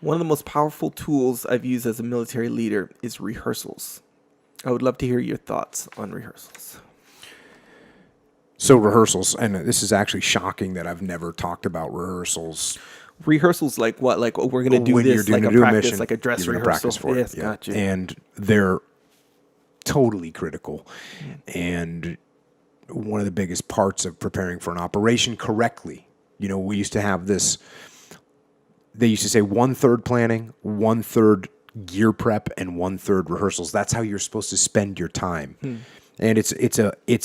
One of the most powerful tools I've used as a military leader is rehearsals. I would love to hear your thoughts on rehearsals. So rehearsals, and this is actually shocking that I've never talked about rehearsals. Rehearsals like what? Like, oh, we're going to do When you're this, doing like a a practice, mission, like a dress you're gonna rehearsal. practice for it. Yes, Yeah. gotcha. And they're totally critical. And one of the biggest parts of preparing for an operation correctly, we used to have this, they used to say 1/3 planning, 1/3 gear prep, and 1/3 rehearsals. That's how you're supposed to spend your time. And it's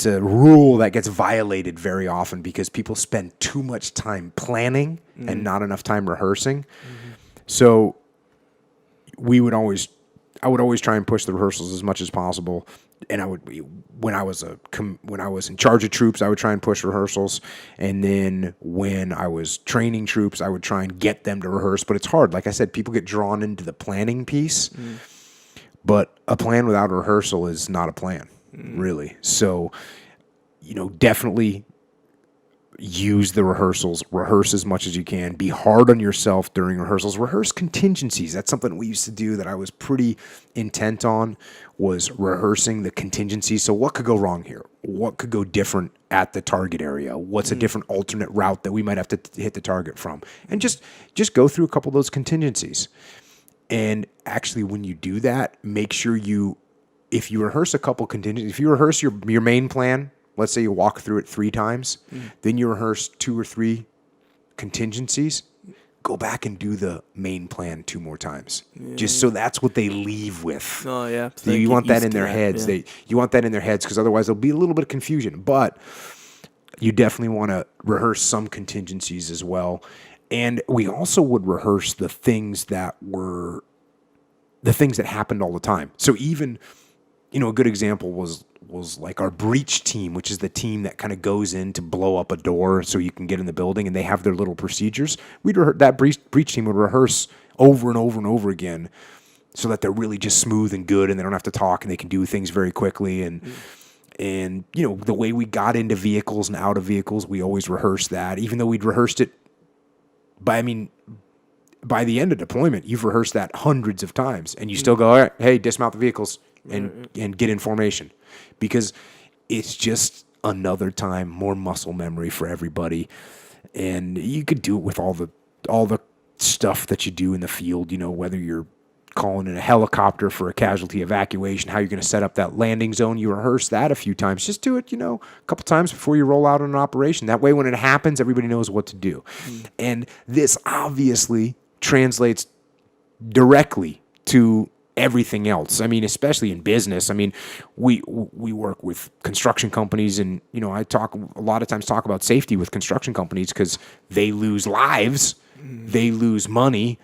a rule that gets violated very often because people spend too much time planning and not enough time rehearsing. So I would always try and push the rehearsals as much as possible. And when I was in charge of troops, I would try and push rehearsals. And then when I was training troops, I would try and get them to rehearse. But it's hard. Like I said, people get drawn into the planning piece. But a plan without a rehearsal is not a plan, really. So, definitely use the rehearsals. Rehearse as much as you can. Be hard on yourself during rehearsals. Rehearse contingencies. That's something we used to do that I was pretty intent on, was rehearsing the contingencies. So what could go wrong here? What could go different at the target area? What's a different alternate route that we might have to hit the target from? And just go through a couple of those contingencies. And actually, when you do that, make sure if you rehearse a couple contingencies, if you rehearse your main plan, let's say you walk through it 3 times, then you rehearse 2 or 3 contingencies, go back and do the main plan 2 more times. Just so that's what they leave with. Oh, yeah. So you want that in their heads. Yeah. You want that in their heads because otherwise there'll be a little bit of confusion. But you definitely want to rehearse some contingencies as well. And we also would rehearse the things that happened all the time. So even, a good example was like our breach team, which is the team that kind of goes in to blow up a door so you can get in the building, and they have their little procedures. That breach team would rehearse over and over and over again so that they're really just smooth and good and they don't have to talk and they can do things very quickly. And the way we got into vehicles and out of vehicles, we always rehearse that, even though we'd rehearsed it by the end of deployment, you've rehearsed that hundreds of times, and you still go, all right, hey, dismount the vehicles and get in formation, because it's just another time, more muscle memory for everybody. And you could do it with all the stuff that you do in the field, whether you're calling in a helicopter for a casualty evacuation, how you're going to set up that landing zone. You rehearse that a few times. Just do it, a couple times before you roll out on an operation. That way, when it happens, everybody knows what to do. And this obviously translates directly to everything else. I mean, especially in business. I mean, we work with construction companies, and I a lot of times talk about safety with construction companies because they lose lives, they lose money,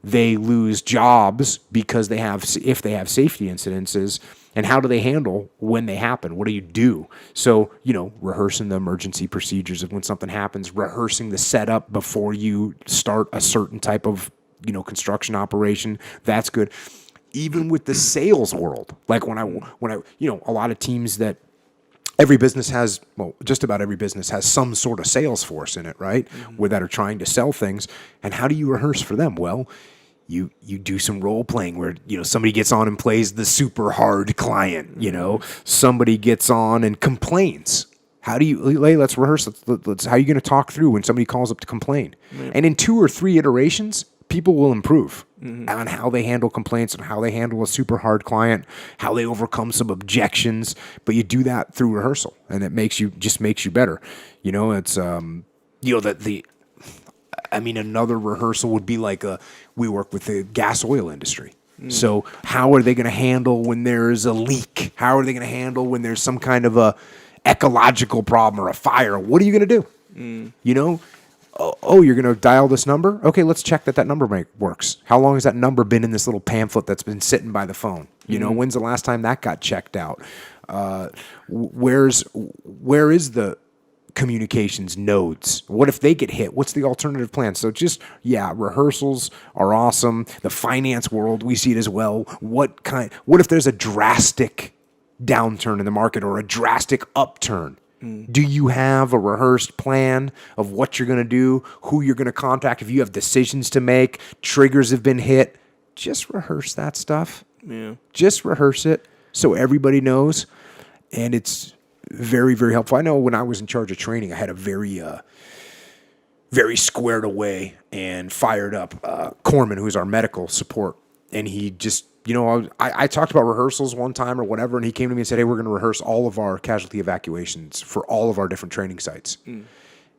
they lose jobs because if they have safety incidences. And how do they handle when they happen? What do you do? So, rehearsing the emergency procedures of when something happens, rehearsing the setup before you start a certain type of, construction operation, that's good. Even with the sales world, like when I, a lot of teams that every business has, just about every business has some sort of sales force in it, right? Where that are trying to sell things. And how do you rehearse for them? Well, you do some role playing where, somebody gets on and plays the super hard client, somebody gets on and complains. How do you, let's rehearse. Let's how are you going to talk through when somebody calls up to complain? And in 2 or 3 iterations, people will improve on how they handle complaints and how they handle a super hard client, how they overcome some objections. But you do that through rehearsal, and it makes you better. It's, another rehearsal would be like we work with the gas oil industry. So how are they going to handle when there's a leak? How are they going to handle when there's some kind of a ecological problem or a fire? What are you going to do? Oh, you're going to dial this number? Okay, let's check that number works. How long has that number been in this little pamphlet that's been sitting by the phone? When's the last time that got checked out? Where is the communications nodes? What if they get hit? What's the alternative plan? So rehearsals are awesome. The finance world, we see it as well. What if there's a drastic downturn in the market or a drastic upturn? Do you have a rehearsed plan of what you're going to do, who you're going to contact? If you have decisions to make, triggers have been hit, just rehearse that stuff. Yeah. Just rehearse it so everybody knows. And it's very, very helpful. I know when I was in charge of training, I had a very squared away and fired up corpsman, who's our medical support. And he just, I talked about rehearsals one time or whatever, and he came to me and said, hey, we're going to rehearse all of our casualty evacuations for all of our different training sites.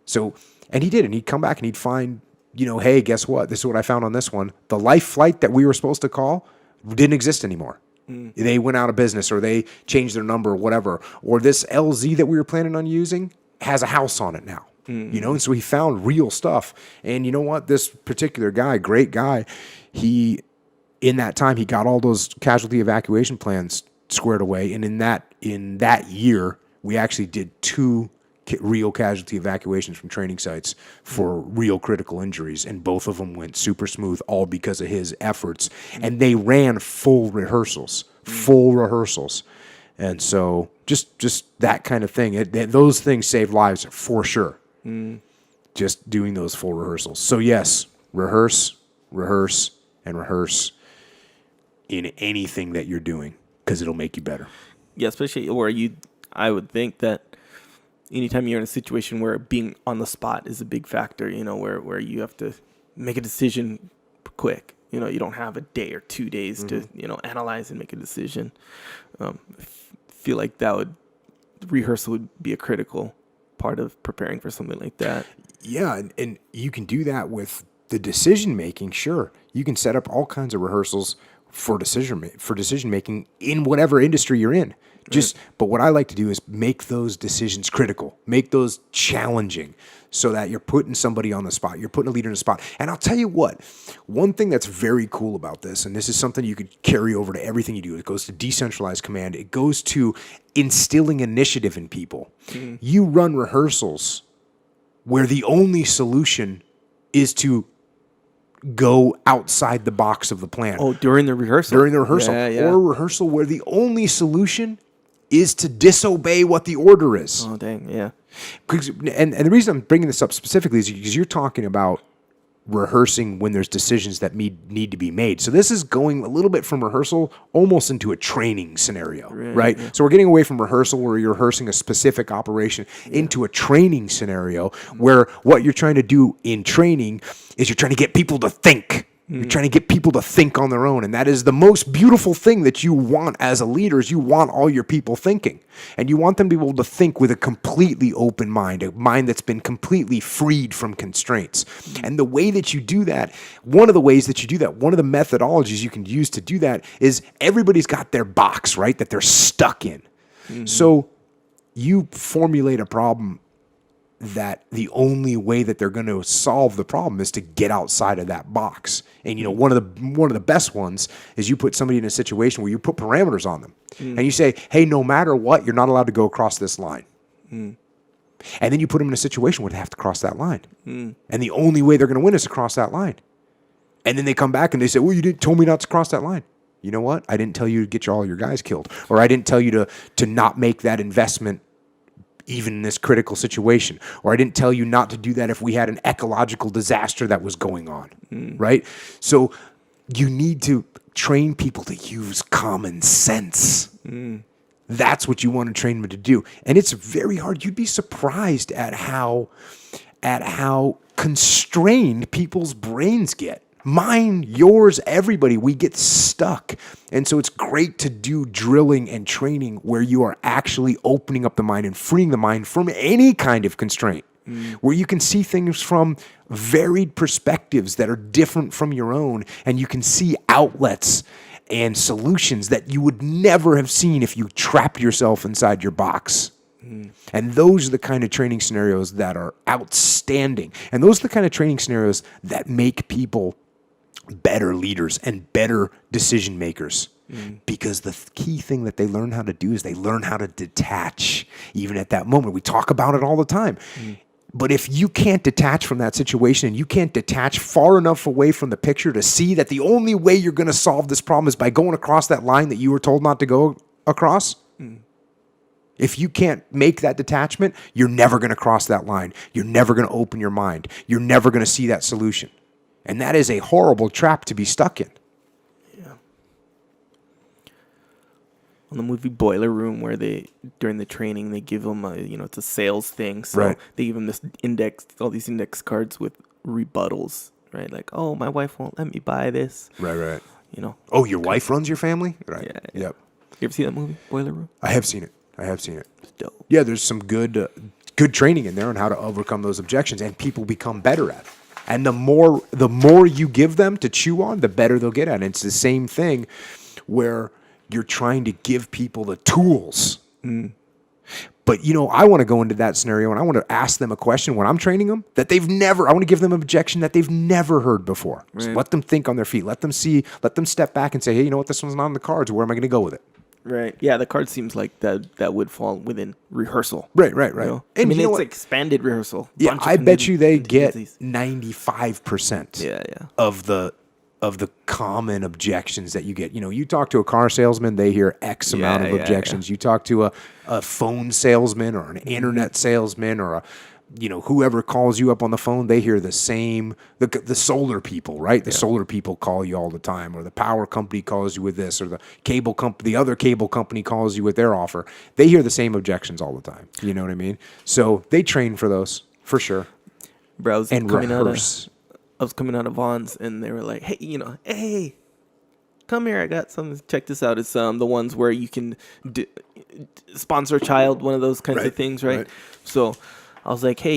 So, and he did, and he'd come back and he'd find, hey, guess what? This is what I found on this one. The life flight that we were supposed to call didn't exist anymore. They went out of business, or they changed their number, or whatever. Or this LZ that we were planning on using has a house on it now. And so he found real stuff. And you know what? This particular guy, great guy, in that time, he got all those casualty evacuation plans squared away. And in that year, we actually did 2 real casualty evacuations from training sites for real critical injuries. And both of them went super smooth, all because of his efforts. And they ran full rehearsals. And so just that kind of thing. Those things save lives for sure. Just doing those full rehearsals. So yes, rehearse, and rehearse in anything that you're doing, because it'll make you better. Yeah, especially where I would think that anytime you're in a situation where being on the spot is a big factor, where you have to make a decision quick. You don't have a day or 2 days to, analyze and make a decision. Feel like rehearsal would be a critical part of preparing for something like that. Yeah, and you can do that with the decision making. Sure, you can set up all kinds of rehearsals for decision making in whatever industry you're in. But what I like to do is make those decisions critical, make those challenging, so that you're putting somebody on the spot. You're putting a leader in the spot. And I'll tell you what, one thing that's very cool about this, and this is something you could carry over to everything you do. It goes to decentralized command. It goes to instilling initiative in people. You run rehearsals where the only solution is to go outside the box of the plan. Oh, during the rehearsal? Yeah. Or a rehearsal where the only solution is to disobey what the order is. Oh, dang, yeah. And the reason I'm bringing this up specifically is because you're talking about rehearsing when there's decisions that need to be made. So this is going a little bit from rehearsal almost into a training scenario, right? Yeah. So we're getting away from rehearsal where you're rehearsing a specific operation into a training scenario where what you're trying to do in training is you're trying to get people to think. You're trying to get people to think on their own. And that is the most beautiful thing that you want as a leader, is you want all your people thinking. And you want them to be able to think with a completely open mind, a mind that's been completely freed from constraints. And the way that you do that, one of the ways that you do that, one of the methodologies you can use to do that is everybody's got their box, right, that they're stuck in. So you formulate a problem that the only way that they're going to solve the problem is to get outside of that box. And one of the best ones is you put somebody in a situation where you put parameters on them. And you say, hey, no matter what, you're not allowed to go across this line. And then you put them in a situation where they have to cross that line. And the only way they're going to win is to cross that line. And then they come back and they say, well, you didn't tell me not to cross that line. You know what? I didn't tell you to get all your guys killed. Or I didn't tell you to not make that investment even in this critical situation. Or I didn't tell you not to do that if we had an ecological disaster that was going on, right? So you need to train people to use common sense. That's what you want to train them to do. And it's very hard. You'd be surprised at how constrained people's brains get. Mine, yours, everybody, we get stuck. And so it's great to do drilling and training where you are actually opening up the mind and freeing the mind from any kind of constraint, where you can see things from varied perspectives that are different from your own, and you can see outlets and solutions that you would never have seen if you trapped yourself inside your box. And those are the kind of training scenarios that are outstanding. And those are the kind of training scenarios that make people better leaders and better decision makers. Because the key thing that they learn how to do is they learn how to detach even at that moment. We talk about it all the time. But if you can't detach from that situation and you can't detach far enough away from the picture to see that the only way you're going to solve this problem is by going across that line that you were told not to go across, If you can't make that detachment, you're never going to cross that line. You're never going to open your mind. You're never going to see that solution. And that is a horrible trap to be stuck in. Yeah. On the movie Boiler Room, where during the training, they give them it's a sales thing. So Right. they give them all these index cards with rebuttals, right? Like, oh, my wife won't let me buy this. Right. Oh, your wife runs your family? Right. Yeah. Yep. You ever see that movie, Boiler Room? I have seen it. It's dope. Yeah, there's some good training in there on how to overcome those objections, and people become better at it. And the more you give them to chew on, the better they'll get at it. It's the same thing where you're trying to give people the tools. But, I want to go into that scenario and I want to ask them a question when I'm training them that I want to give them an objection that they've never heard before. Right. So let them think on their feet. Let them step back and say, hey, you know what? This one's not on the cards. Where am I going to go with it? Right. Yeah, the card seems like that would fall within rehearsal. Right. And it's expanded rehearsal. Yeah, I bet you they get 95% of the common objections that you get. You talk to a car salesman, they hear X amount of objections. Yeah. You talk to a phone salesman or an internet salesman or whoever calls you up on the phone, they hear the same. The solar people, right? The solar people call you all the time, or the power company calls you with this, or the other cable company calls you with their offer. They hear the same objections all the time. You know what I mean? So they train for those for sure. Bro, I was coming out of Vaughn's, and they were like, hey, come here. I got something. Check this out. It's the ones where you can sponsor a child, one of those kinds of things, right? So I was like, hey,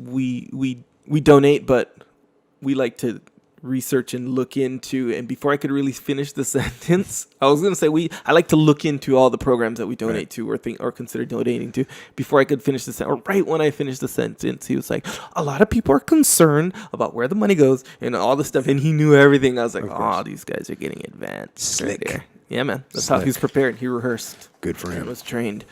we donate, but we like to research and look into. And before I could really finish the sentence, I was going to say I like to look into all the programs that we donate to or consider donating to. Before I could finish the sentence, or right when I finished the sentence, he was like, a lot of people are concerned about where the money goes and all this stuff. And he knew everything. I was like, oh, these guys are getting advanced. Slick. Right there. Yeah, man. That's how he was prepared. He rehearsed. Good for him. He was trained.